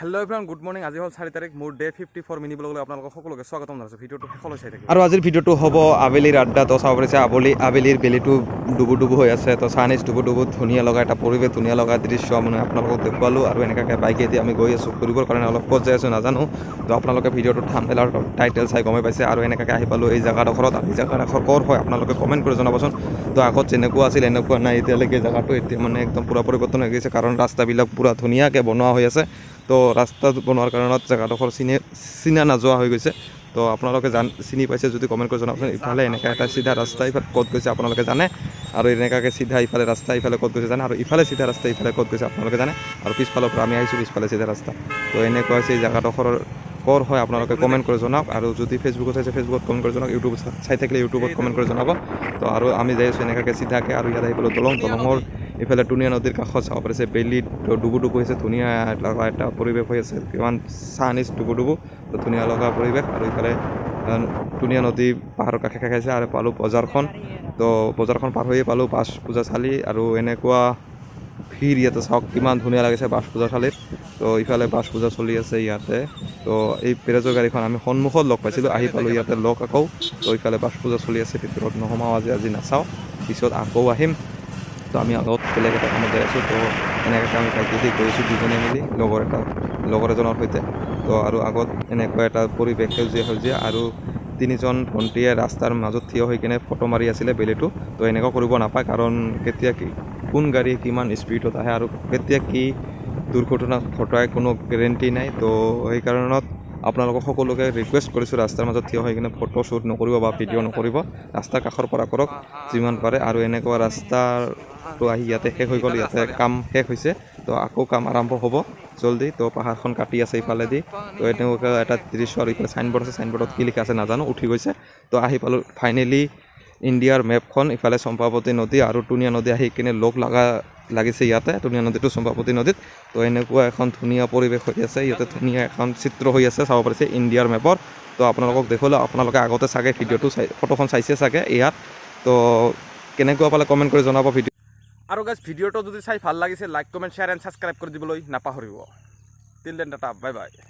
Hello' everyone good morning. আজি হ'ল 4 তাৰিখ, মোৰ ডে 54 মিনি ব্লগলৈ আপোনালোকক সকলোকে স্বাগতম জনাইছোঁ। ভিডিঅ'টো শেষলৈ চাই থাকিব। আৰু আজিৰ ভিডিঅ'টো হ'ব আবেলিৰ আড্ডা। তো চাব পাৰিছে আবেলিৰ বেলিটো ডুবু হৈ আছে। তো চাইনিজ ডুবু ধুনীয়া লগা এটা পৰিৱেশ, ধুনীয়া লগা দৃশ্য মানে আপোনালোকক দেখুৱালোঁ। আৰু এনেকুৱাকৈ বাইকেদি আমি গৈ আছোঁ ফুৰিবৰ কাৰণে। অলপ ক'ত যাই আছোঁ নাজানো, তো আপোনালোকে ভিডিঅ'টো থাম্বনেইল আৰু টাইটেল চাই গমে পাইছে। আৰু এনেকুৱাকৈ আহি পালোঁ এই জেগাডোখৰত। আৰু এই জেগাডোখৰ ক'ৰ হয় আপোনালোকে কমেণ্ট কৰি জনাবচোন। তো আগত যেনেকুৱা আছিল এনেকুৱা নাই এতিয়ালৈকে জেগাটো। এতিয়া মানে একদম পূৰা পৰিৱৰ্তন হৈ গৈছে, কাৰণ ৰাস্তাবিলাক পূৰা ধুনীয়াকৈ বনোৱা হৈ আছে। তো ৰাস্তা বনোৱাৰ কাৰণত জেগাডোখৰ চিনা নাযোৱা হৈ গৈছে। তো আপোনালোকে চিনি পাইছে যদি কমেণ্ট কৰি জনাবচোন। ইফালে এনেকৈ এটা চিধা ৰাস্তা, ইফালে ক'ত গৈছে আপোনালোকে জানে। আৰু এনেকুৱাকৈ চিধা ইফালে ৰাস্তা, ইফালে ক'ত গৈছে জানে। আৰু ইফালে চিধা ৰাস্তা, ইফালে ক'ত গৈছে আপোনালোকে জানে। আৰু পিছফালৰ পৰা আমি আহিছোঁ পিছফালে চিধা ৰাস্তা। তো এনেকুৱা হৈছে এই জেগাডোখৰৰ ক'ৰ হয় আপোনালোকে কমেণ্ট কৰি জনাওক। আৰু যদি ফেচবুকত চাইছে ফেচবুকত কমেণ্ট কৰি জনাওক, ইউটিউব চাই থাকিলে ইউটিউবত কমেণ্ট কৰি জনাব। তো আৰু আমি যাই আছোঁ এনেকুৱাকৈ চিধাকৈ। আৰু ইয়াত আহি পালোঁ দলঙৰ ইফালে টুনিয়া নদীৰ কাষত চাব পাৰিছে বেলিত ডুবু হৈছে। ধুনীয়া এটা পৰিৱেশ হৈ আছে, কিমান চাইনিজ ডুবু তো ধুনীয়া লগা পৰিৱেশ। আৰু ইফালে টুনিয়া নদী পাহাৰৰ কাষে আছে। আৰু পালোঁ বজাৰখন। তো বজাৰখন পাৰ হৈয়ে পালোঁ বাছ পূজা চালি। আৰু এনেকুৱা ভিৰ ইয়াতে চাওক, কিমান ধুনীয়া লাগিছে বাছ পূজা চালিত। তো ইফালে বাছ পূজা চলি আছে ইয়াতে। তো এই পেৰেজৰ গাড়ীখন আমি সন্মুখত লগ পাইছিলোঁ, আহি পালোঁ ইয়াতে লগ আকৌ। তো ইফালে বাছ পূজা চলি আছে, ভিতৰত নোসোমাওঁ আজি নাচাওঁ, পিছত আকৌ আহিম। তো আমি আগত বেলেগ এটা কামত যাই আছোঁ। তো এনেকৈ আমি বাইকেদি গৈ আছোঁ দুজনে মিলি লগৰ এজনৰ সৈতে। তো আৰু আগত এনেকুৱা এটা পৰিৱেশ সেউজীয়া আৰু তিনিজন ভণ্টীয়ে ৰাস্তাৰ মাজত থিয় হৈ কিনে ফটো মাৰি আছিলে বেলিটো। তো এনেকুৱা কৰিব নাপায়, কাৰণ কেতিয়া কোন গাড়ী কিমান স্পীডত আহে আৰু কেতিয়া কি দুৰ্ঘটনা ঘটায় কোনো গেৰেণ্টি নাই। তো সেইকাৰণত আপোনালোকক সকলোকে ৰিকুৱেষ্ট কৰিছোঁ, ৰাস্তাৰ মাজত থিয় হৈ কিনে ফটো শ্বুট নকৰিব বা ভিডিঅ' নকৰিব, ৰাস্তাৰ কাষৰ পৰা কৰক যিমান পাৰে। আৰু এনেকুৱা ৰাস্তাটো আহি ইয়াতে শেষ হৈ গ'ল, ইয়াতে কাম শেষ হৈছে। তো আকৌ কাম আৰম্ভ হ'ব জল্দি। তো পাহাৰখন কাটি আছে ইফালেদি। তো এনেকুৱা এটা দৃশ্য। আৰু ইফালে চাইনবোৰ্ড আছে, চাইনবোৰ্ডত কি লিখা আছে নাজানো, উঠি গৈছে। তো আহি পালোঁ ফাইনেলি ইণ্ডিয়াৰ মেপখন। ইফালে চম্পাৱতী নদী আৰু টুনিয়া নদী আহি কিনে লাগিছে ইয়াতে, টুনিয়া নদীটো চম্পাৱতী নদীত। তো এনেকুৱা এখন ধুনীয়া পৰিৱেশ হৈ আছে ইয়াতে, ধুনীয়া এখন চিত্ৰ হৈ আছে চাব পাৰিছে ইণ্ডিয়াৰ মেপৰ। তো আপোনালোকক দেখুৱালোঁ, আপোনালোকে আগতে চাগে ভিডিঅ'টো ফটোখন চাইছে চাগে ইয়াত। তো কেনেকুৱা পালে কমেণ্ট কৰি জনাব ভিডিঅ'। আৰু গাইজ ভিডিঅ'টো যদি চাই ভাল লাগিছে like comment share and subscribe কৰি দিবলৈ নাপাহৰিব। Till then Tata, bye bye.